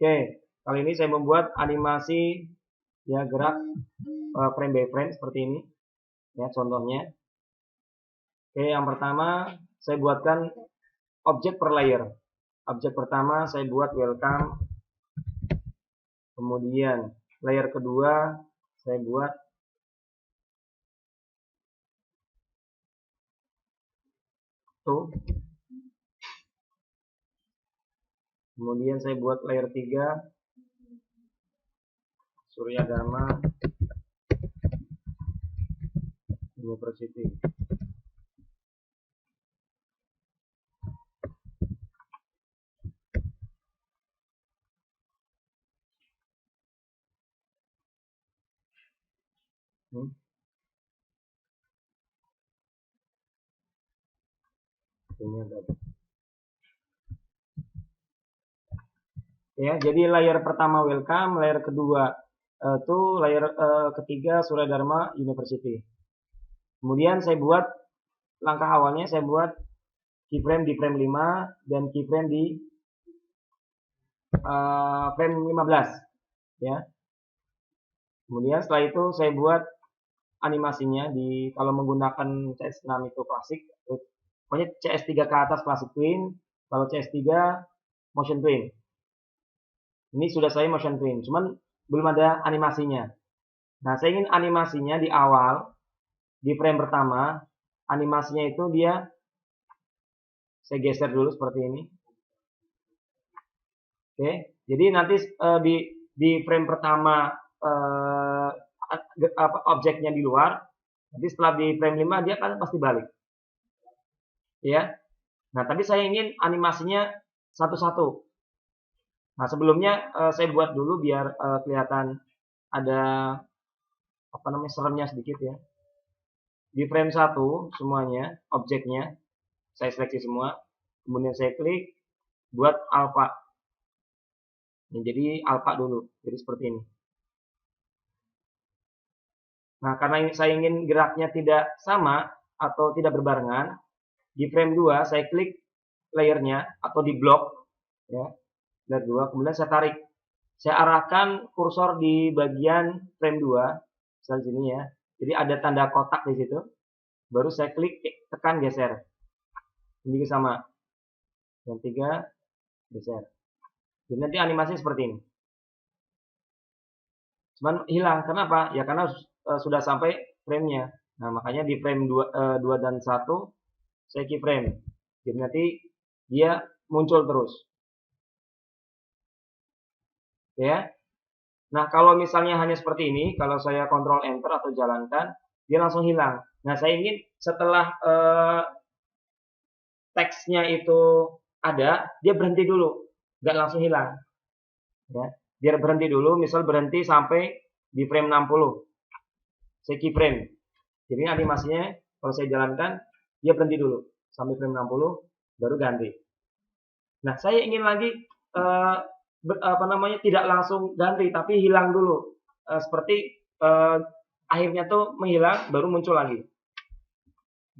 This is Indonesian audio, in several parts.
Oke, kali ini saya membuat animasi ya gerak frame by frame seperti ini. Ya, contohnya. Oke, yang pertama saya buatkan objek per layer. Objek pertama saya buat welcome. Kemudian layer kedua saya buat tuh. Kemudian saya buat layer 3 Surya Dharma University. Ini ada. Ya, jadi layer pertama welcome, layer kedua layer ketiga Surya Dharma University. Kemudian saya buat langkah awalnya saya buat keyframe di frame 5 dan keyframe di frame 15 ya. Kemudian setelah itu saya buat animasinya di kalau menggunakan CS6 itu klasik, pokoknya CS3 ke atas classic twin, kalau CS3 motion twin. Ini sudah saya motion twin, cuman belum ada animasinya. Nah, saya ingin animasinya di awal, di frame pertama, animasinya itu dia, saya geser dulu seperti ini. Oke, jadi nanti di frame pertama objeknya di luar, nanti setelah di frame 5 dia kan pasti balik. Ya. Nah, tapi saya ingin animasinya satu-satu. Nah, sebelumnya saya buat dulu biar kelihatan ada apa namanya seremnya sedikit ya. Di frame 1 semuanya, objeknya saya seleksi semua. Kemudian saya klik buat alpha. Nah, jadi alpha dulu. Jadi seperti ini. Nah, karena saya ingin geraknya tidak sama atau tidak berbarengan, di frame 2 saya klik layernya atau di blok ya. Layer 2, kemudian saya tarik. Saya arahkan kursor di bagian frame 2, misalnya sini ya. Jadi ada tanda kotak di situ. Baru saya klik, tekan geser. Ini sama. Yang 3 geser. Jadi nanti animasinya seperti ini. Cuman hilang. Kenapa? Ya karena sudah sampai frame-nya. Nah, makanya di frame 2 dan 1 saya keyframe. Jadi nanti dia muncul terus. Ya. Nah, kalau misalnya hanya seperti ini, kalau saya Ctrl Enter atau jalankan, dia langsung hilang. Nah, saya ingin setelah teksnya itu ada, dia berhenti dulu, nggak langsung hilang. Ya, biar berhenti dulu, misal berhenti sampai di frame 60. Saya keyframe. Jadi animasinya kalau saya jalankan, dia berhenti dulu sampai frame 60, baru ganti. Nah, saya ingin lagi tidak langsung ganti, tapi hilang dulu. Seperti akhirnya tuh menghilang, baru muncul lagi.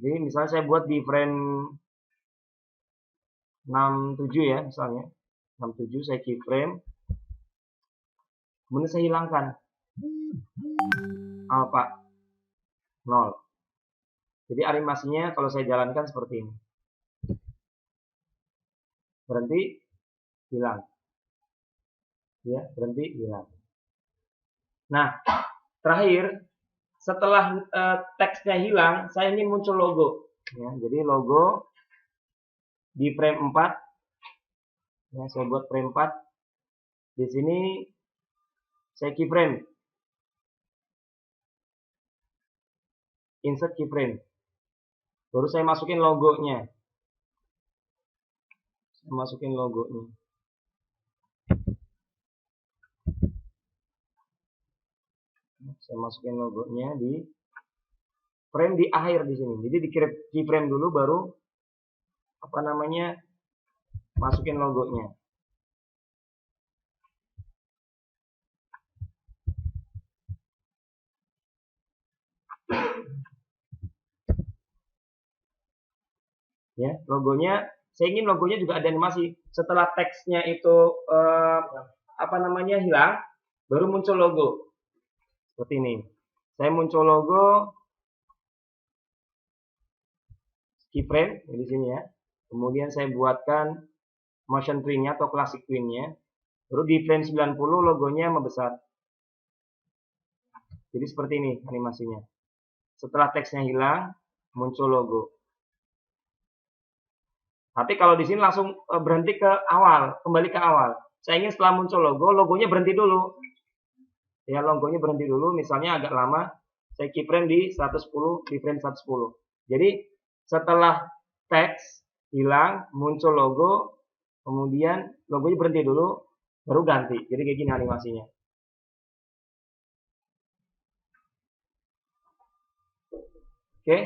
Jadi misalnya saya buat di frame 67 ya, misalnya 67 saya keyframe, kemudian saya hilangkan alpha 0. Jadi animasinya kalau saya jalankan seperti ini. Berhenti, hilang. Ya, berhenti, hilang. Nah, terakhir setelah teksnya hilang, saya ini muncul logo. Ya, jadi logo di frame 4. Ya, saya buat frame 4. Di sini saya keyframe. Insert keyframe. Baru saya masukin logonya. Saya masukin logonya. Saya masukin logonya di frame di akhir di sini. Jadi di keyframe dulu baru masukin logonya. Ya, logonya saya ingin logonya juga ada animasi. Setelah teksnya itu hilang, baru muncul logo. Seperti ini. Saya muncul logo keyframe di sini ya. Kemudian saya buatkan motion twin-nya atau classic twin-nya. Baru di frame 90 logonya membesar. Jadi seperti ini animasinya. Setelah teksnya hilang, muncul logo. Tapi kalau di sini langsung berhenti ke awal, kembali ke awal. Saya ingin setelah muncul logo, logonya berhenti dulu. Ya, logonya berhenti dulu, misalnya agak lama, saya keyframe di 110, di frame 110. Jadi setelah teks hilang, muncul logo, kemudian logonya berhenti dulu, baru ganti. Jadi kayak gini animasinya. Oke.